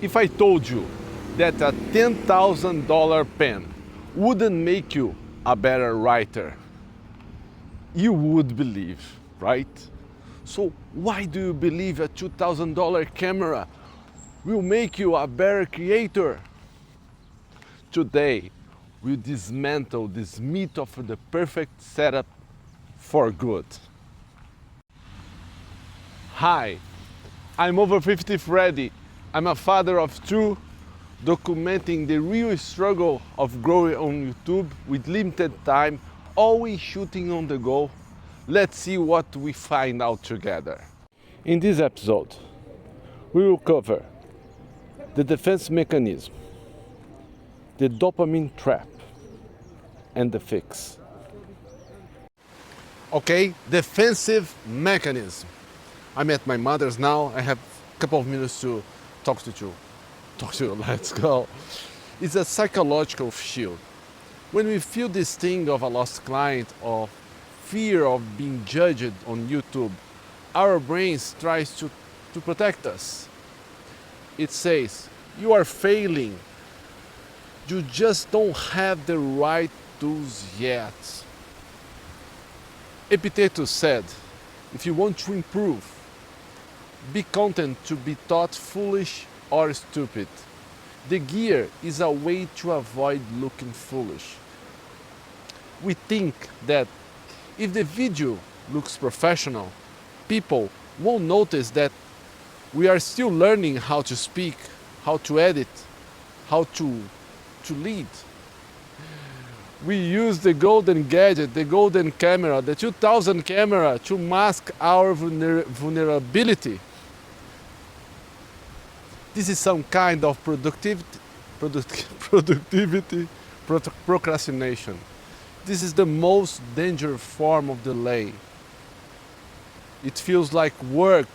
If I told you that a $10,000 pen wouldn't make you a better writer, you would believe, right? So why do you believe a $2,000 camera will make you a better creator? Today, we dismantle this myth of the perfect setup for good. Hi, I'm over 50 Freddy. I'm a father of two, documenting the real struggle of growing on YouTube with limited time, always shooting on the go. Let's see what we find out together. In this episode, we will cover the defense mechanism, the dopamine trap, and the fix. Okay, defensive mechanism. I'm at my mother's now. I have a couple of minutes to talk to you. Let's go. It's a psychological shield. When we feel this thing of a lost client or fear of being judged on YouTube, our brains tries to protect us. It says, you are failing. You just don't have the right tools yet. Epictetus said, if you want to improve, be content to be thought foolish or stupid. The gear is a way to avoid looking foolish. We think that if the video looks professional, people won't notice that we are still learning how to speak, how to edit, how to lead. We use the golden gadget, the golden camera, the 2000 camera to mask our vulnerability. This is some kind of procrastination. This is the most dangerous form of delay. It feels like work,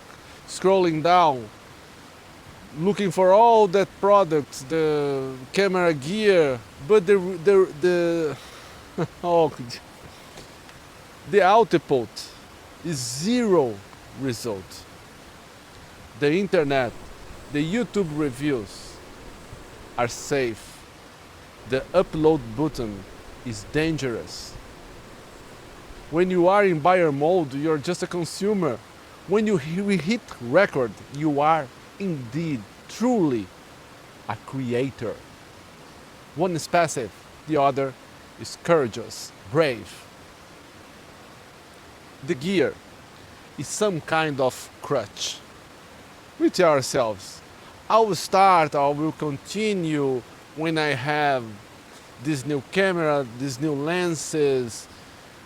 scrolling down, looking for all that products, the camera gear, but the output is zero result. The internet, the YouTube reviews are safe. The upload button is dangerous. When you are in buyer mode, you're just a consumer. When you hit record, you are indeed, truly a creator. One is passive, the other is courageous, brave. The gear is some kind of crutch. We tell ourselves, I will continue when I have this new camera, these new lenses.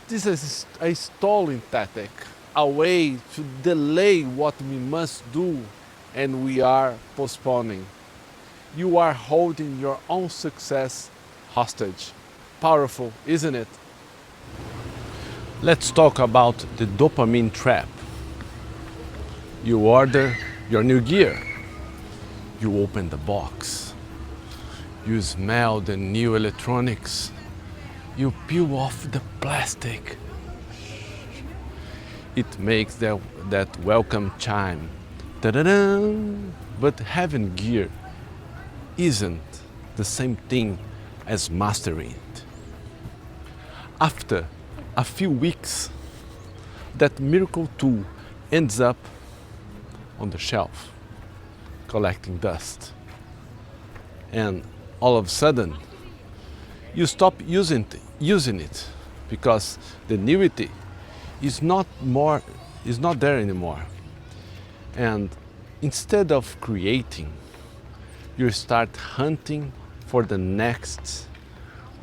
This is a stalling tactic, a way to delay what we must do, and we are postponing. You are holding your own success hostage. Powerful, isn't it? Let's talk about the dopamine trap. You order your new gear. You open the box. You smell the new electronics. You peel off the plastic. It makes that welcome chime. Ta-da-da! But having gear isn't the same thing as mastering it. After a few weeks, that miracle tool ends up on the shelf, collecting dust. And all of a sudden, you stop using it because the newity is not there anymore. And instead of creating, you start hunting for the next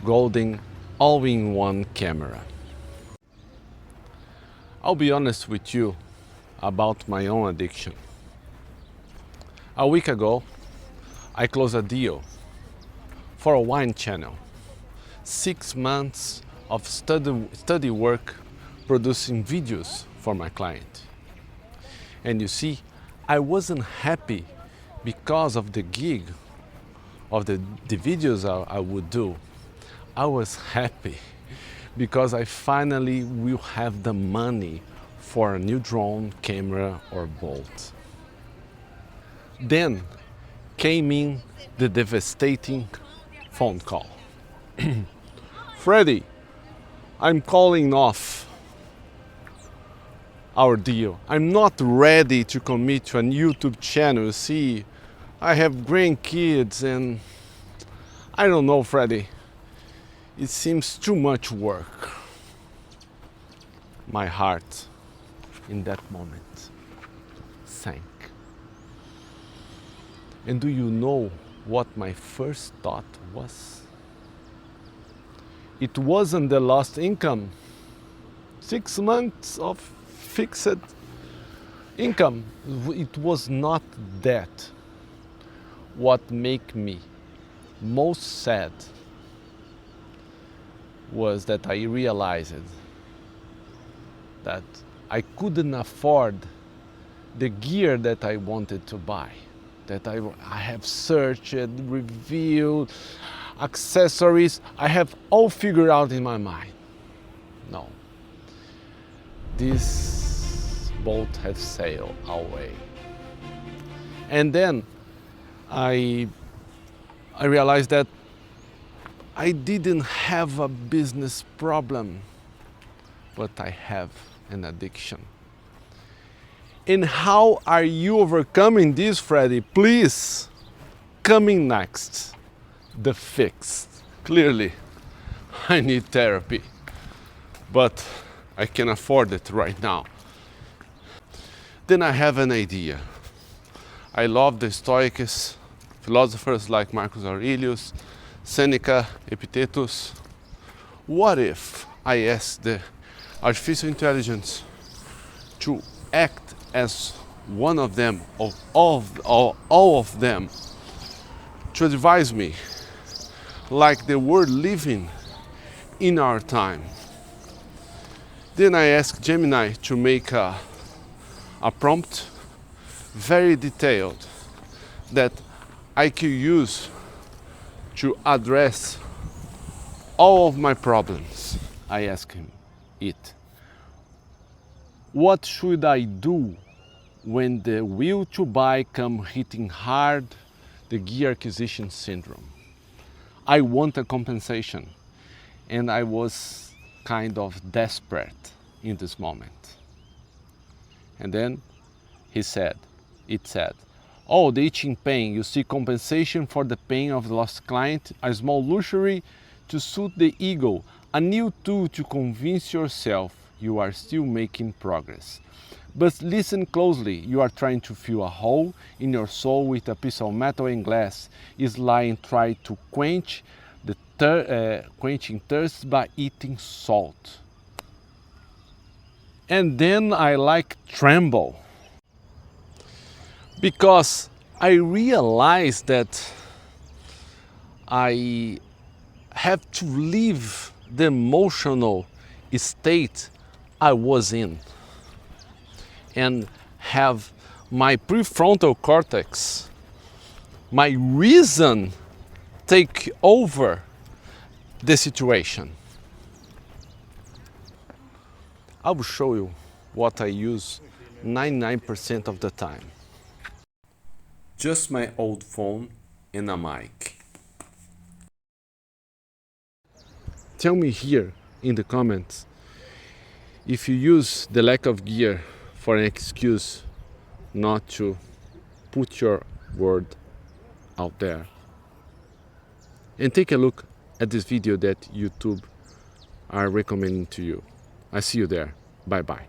golden all-in-one camera. I'll be honest with you about my own addiction. A week ago, I closed a deal for a wine channel. 6 months of study work producing videos for my client. And you see, I wasn't happy because of the gig, of the videos I would do. I was happy because I finally will have the money for a new drone, camera or bolt. Then came in the devastating phone call. Freddie, I'm calling off our deal. I'm not ready to commit to a YouTube channel. See, I have grandkids and I don't know, Freddie. It seems too much work. My heart in that moment sank. And do you know what my first thought was? It wasn't the lost income. 6 months of fixed income. It was not that. What made me most sad was that I realized that I couldn't afford the gear that I wanted to buy, that I have searched, reviewed, accessories, I have all figured out in my mind. No, this boat has sailed away. And then I realized that I didn't have a business problem, but I have an addiction. And how are you overcoming this, Freddie? Please, coming next, the fix. Clearly, I need therapy, but I can afford it right now. Then I have an idea. I love the Stoics, philosophers like Marcus Aurelius, Seneca, Epictetus. What if I ask the artificial intelligence to act as one of them, or all of them, to advise me like the world living in our time? Then I ask Gemini to make a prompt, very detailed, that I could use to address all of my problems. I ask him it. What should I do when the will to buy comes hitting hard, the gear acquisition syndrome? I want a compensation, and I was kind of desperate in this moment. And then it said, oh, the itching pain, you see compensation for the pain of the lost client, a small luxury to soothe the ego, a new tool to convince yourself you are still making progress. But listen closely, you are trying to fill a hole in your soul with a piece of metal and glass. Is lying trying to quench the quenching thirst by eating salt. And then I tremble, because I realized that I have to leave the emotional state I was in and have my prefrontal cortex, my reason, take over the situation. I will show you what I use 99% of the time. Just my old phone and a mic. Tell me here in the comments if you use the lack of gear for an excuse not to put your word out there. And take a look at this video that YouTube are recommending to you. I see you there. Bye bye.